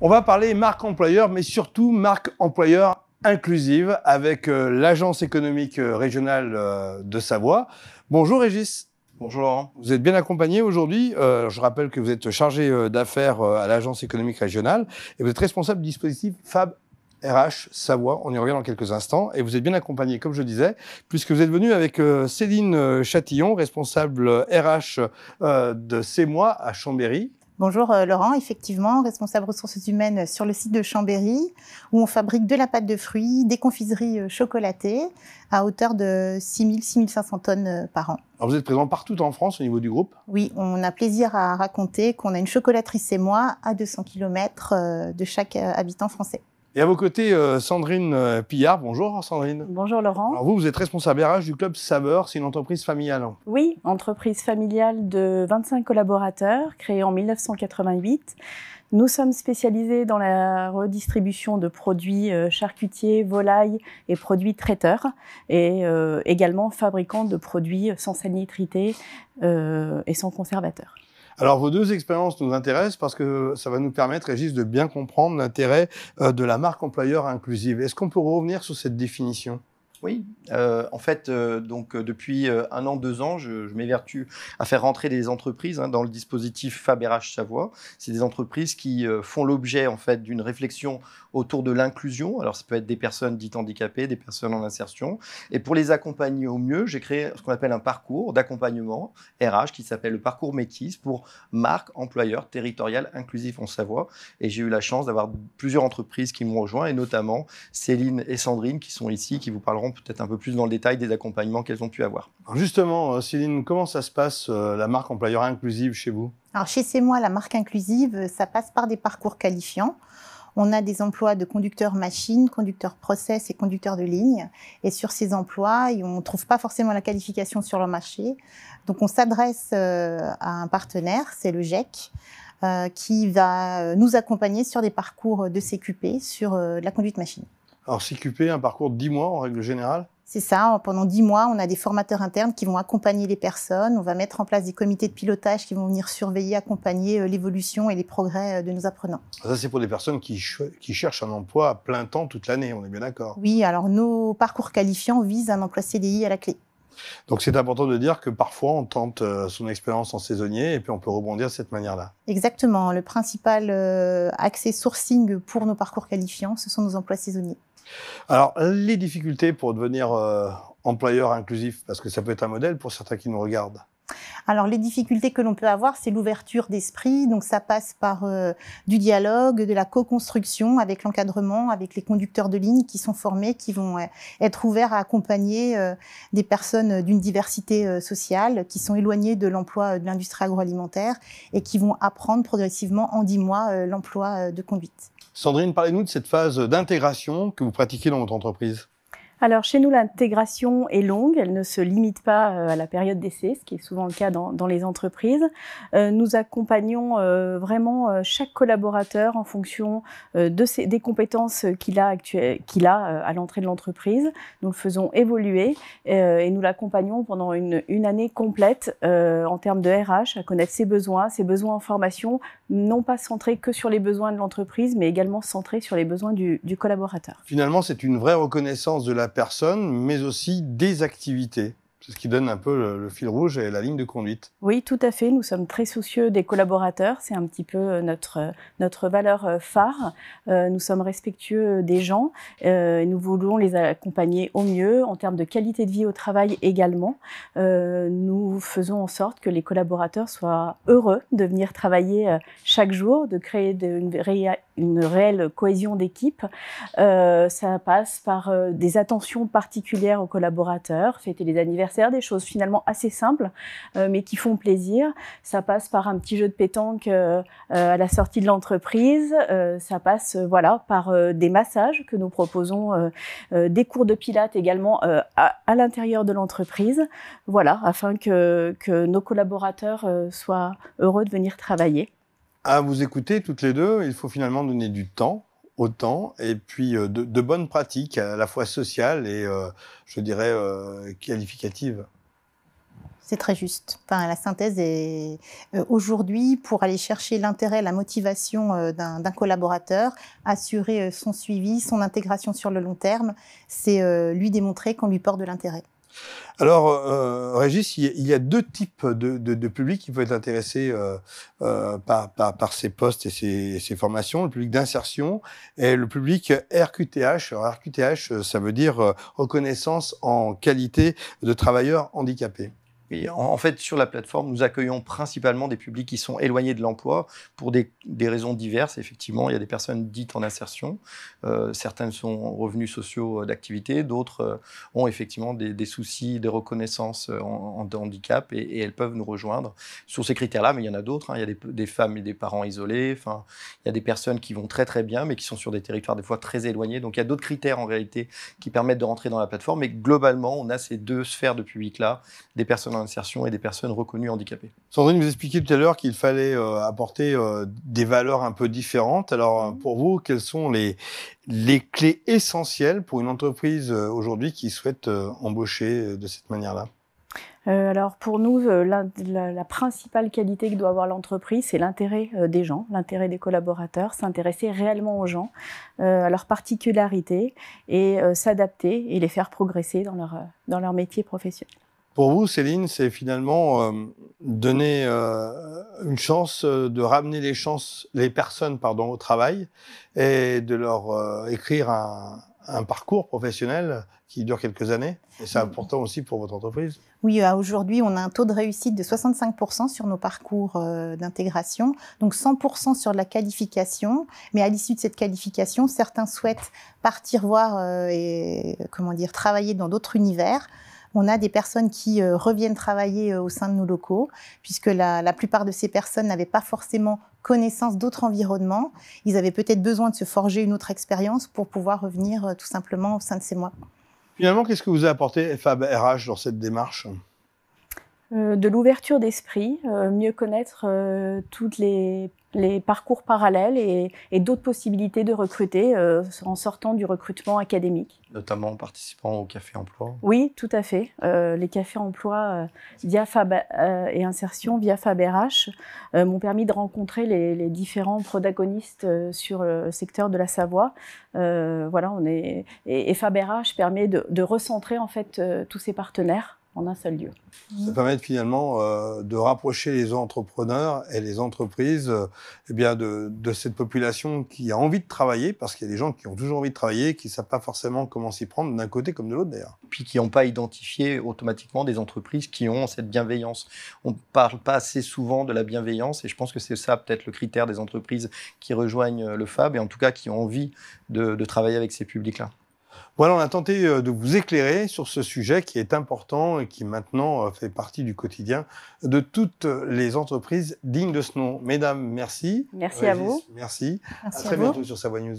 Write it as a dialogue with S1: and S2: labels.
S1: On va parler marque employeur, mais surtout marque employeur inclusive avec l'Agence économique régionale de Savoie. Bonjour Régis.
S2: Bonjour Laurent.
S1: Vous êtes bien accompagné aujourd'hui. Je rappelle que vous êtes chargé d'affaires à l'Agence économique régionale et vous êtes responsable du dispositif Fab RH Savoie. On y revient dans quelques instants. Et vous êtes bien accompagné, comme je disais, puisque vous êtes venu avec Céline Chatillon, responsable RH de CEMOI à Chambéry.
S3: Bonjour Laurent, effectivement, responsable ressources humaines sur le site de Chambéry, où on fabrique de la pâte de fruits, des confiseries chocolatées à hauteur de 6 500 tonnes par an.
S1: Alors vous êtes présent partout en France au niveau du groupe?
S3: Oui, on a plaisir à raconter qu'on a une chocolaterie CEMOI à 200 km de chaque habitant français.
S1: Et à vos côtés, Sandrine Pillard. Bonjour Sandrine.
S3: Bonjour Laurent.
S1: Alors vous êtes responsable RH du Club Saveur, c'est une entreprise familiale.
S4: Oui, entreprise familiale de 25 collaborateurs, créée en 1988. Nous sommes spécialisés dans la redistribution de produits charcutiers, volailles et produits traiteurs, et également fabricants de produits sans salitrité et sans conservateur.
S1: Alors, vos deux expériences nous intéressent parce que ça va nous permettre, Régis, de bien comprendre l'intérêt de la marque employeur inclusive. Est-ce qu'on peut revenir sur cette définition ?
S2: Oui, en fait, depuis 1 an, 2 ans, je m'évertue à faire rentrer des entreprises dans le dispositif Fab RH Savoie. C'est des entreprises qui font l'objet en fait d'une réflexion autour de l'inclusion. Alors, ça peut être des personnes dites handicapées, des personnes en insertion. Et pour les accompagner au mieux, j'ai créé ce qu'on appelle un parcours d'accompagnement RH qui s'appelle le parcours Métis pour marque employeur territorial inclusif en Savoie. Et j'ai eu la chance d'avoir plusieurs entreprises qui m'ont rejoint, et notamment Céline et Sandrine qui sont ici, qui vous parleront peut-être un peu plus dans le détail des accompagnements qu'elles ont pu avoir.
S1: Alors justement, Céline, comment ça se passe, la marque employeur inclusive chez vous ?
S3: Alors chez CEMOI, la marque inclusive, ça passe par des parcours qualifiants. On a des emplois de conducteurs machines, conducteurs process et conducteurs de ligne. Et sur ces emplois, on ne trouve pas forcément la qualification sur le marché. Donc on s'adresse à un partenaire, c'est le GEC, qui va nous accompagner sur des parcours de CQP sur la conduite machine.
S1: Alors CQP, un parcours de 10 mois en règle générale ?
S3: C'est ça, pendant 10 mois, on a des formateurs internes qui vont accompagner les personnes. On va mettre en place des comités de pilotage qui vont venir surveiller, accompagner l'évolution et les progrès de nos apprenants.
S1: Ça, c'est pour des personnes qui cherchent un emploi à plein temps toute l'année, on est bien d'accord ?
S3: Oui, alors nos parcours qualifiants visent un emploi CDI à la clé.
S1: Donc c'est important de dire que parfois on tente son expérience en saisonnier et puis on peut rebondir de cette manière-là.
S3: Exactement, le principal accès sourcing pour nos parcours qualifiants, ce sont nos emplois saisonniers.
S1: Alors, les difficultés pour devenir employeur inclusif, parce que ça peut être un modèle pour certains qui nous regardent.
S3: Alors, les difficultés que l'on peut avoir, c'est l'ouverture d'esprit. Donc, ça passe par du dialogue, de la co-construction avec l'encadrement, avec les conducteurs de ligne qui sont formés, qui vont être ouverts à accompagner des personnes d'une diversité sociale, qui sont éloignées de l'emploi de l'industrie agroalimentaire et qui vont apprendre progressivement en 10 mois l'emploi de conduite.
S1: Sandrine, parlez-nous de cette phase d'intégration que vous pratiquez dans votre entreprise.
S4: Alors chez nous, l'intégration est longue, elle ne se limite pas à la période d'essai, ce qui est souvent le cas dans les entreprises. Nous accompagnons vraiment chaque collaborateur en fonction des compétences qu'il a à l'entrée de l'entreprise. Nous le faisons évoluer et nous l'accompagnons pendant une année complète en termes de RH, à connaître ses besoins en formation, non pas centrés que sur les besoins de l'entreprise, mais également centrés sur les besoins du collaborateur.
S1: Finalement, c'est une vraie reconnaissance de la personne, mais aussi des activités. C'est ce qui donne un peu le fil rouge et la ligne de conduite.
S4: Oui, tout à fait. Nous sommes très soucieux des collaborateurs. C'est un petit peu notre valeur phare. Nous sommes respectueux des gens. Nous voulons les accompagner au mieux en termes de qualité de vie au travail également. Nous faisons en sorte que les collaborateurs soient heureux de venir travailler chaque jour, de créer une réelle cohésion d'équipe. Ça passe par des attentions particulières aux collaborateurs, fêter les anniversaires, des choses finalement assez simples, mais qui font plaisir. Ça passe par un petit jeu de pétanque à la sortie de l'entreprise. Ça passe par des massages que nous proposons, des cours de pilates également à l'intérieur de l'entreprise, afin que nos collaborateurs soient heureux de venir travailler.
S1: À vous écouter toutes les deux, il faut finalement donner du temps au temps et puis de bonnes pratiques à la fois sociales et, je dirais, qualificatives.
S3: C'est très juste. Enfin, la synthèse est aujourd'hui, pour aller chercher l'intérêt, la motivation d'un collaborateur, assurer son suivi, son intégration sur le long terme, c'est lui démontrer qu'on lui porte de l'intérêt.
S1: Alors, Régis, il y a deux types de publics qui peuvent être intéressés par ces postes et ces formations. Le public d'insertion et le public RQTH. Alors, RQTH, ça veut dire reconnaissance en qualité de travailleurs handicapés.
S2: Et en fait, sur la plateforme, nous accueillons principalement des publics qui sont éloignés de l'emploi pour des raisons diverses. Effectivement, il y a des personnes dites en insertion. Certaines sont revenus sociaux d'activité, d'autres ont effectivement des soucis de reconnaissance en handicap et elles peuvent nous rejoindre sur ces critères-là. Mais il y en a d'autres. Il y a des femmes et des parents isolés. Enfin, il y a des personnes qui vont très très bien, mais qui sont sur des territoires des fois très éloignés. Donc il y a d'autres critères en réalité qui permettent de rentrer dans la plateforme. Mais globalement, on a ces deux sphères de public-là, des personnes en insertion et des personnes reconnues handicapées.
S1: Sandrine, vous expliquiez tout à l'heure qu'il fallait apporter des valeurs un peu différentes. Alors, pour vous, quelles sont les clés essentielles pour une entreprise aujourd'hui qui souhaite embaucher de cette manière-là?
S4: Alors pour nous, la principale qualité que doit avoir l'entreprise, c'est l'intérêt des gens, l'intérêt des collaborateurs, s'intéresser réellement aux gens, à leurs particularités et s'adapter et les faire progresser dans leur métier professionnel.
S1: Pour vous, Céline, c'est finalement donner une chance de ramener les personnes au travail et de leur écrire un parcours professionnel qui dure quelques années. Et c'est important aussi pour votre entreprise.
S3: Oui, aujourd'hui, on a un taux de réussite de 65% sur nos parcours d'intégration, donc 100% sur la qualification. Mais à l'issue de cette qualification, certains souhaitent partir voir travailler dans d'autres univers. On a des personnes qui reviennent travailler au sein de nos locaux, puisque la plupart de ces personnes n'avaient pas forcément connaissance d'autres environnements. Ils avaient peut-être besoin de se forger une autre expérience pour pouvoir revenir tout simplement au sein de ces mois.
S1: Finalement, qu'est-ce que vous a apporté FAB RH dans cette démarche ?
S4: De l'ouverture d'esprit, mieux connaître toutes les parcours parallèles et d'autres possibilités de recruter en sortant du recrutement académique.
S2: Notamment en participant au Café Emploi.
S4: Oui, tout à fait. Les cafés emploi via FAB et insertion via FAB RH m'ont permis de rencontrer les différents protagonistes sur le secteur de la Savoie. Et FAB RH permet de recentrer en fait tous ces partenaires en un seul lieu.
S1: Ça permet finalement de rapprocher les entrepreneurs et les entreprises de cette population qui a envie de travailler, parce qu'il y a des gens qui ont toujours envie de travailler, qui ne savent pas forcément comment s'y prendre d'un côté comme de l'autre d'ailleurs.
S2: Puis qui n'ont pas identifié automatiquement des entreprises qui ont cette bienveillance. On ne parle pas assez souvent de la bienveillance et je pense que c'est ça peut-être le critère des entreprises qui rejoignent le FAB et en tout cas qui ont envie de travailler avec ces publics-là.
S1: Voilà, on a tenté de vous éclairer sur ce sujet qui est important et qui maintenant fait partie du quotidien de toutes les entreprises dignes de ce nom. Mesdames, merci.
S4: Merci à vous.
S1: Merci.
S3: Merci
S1: à très bientôt sur Savoie News.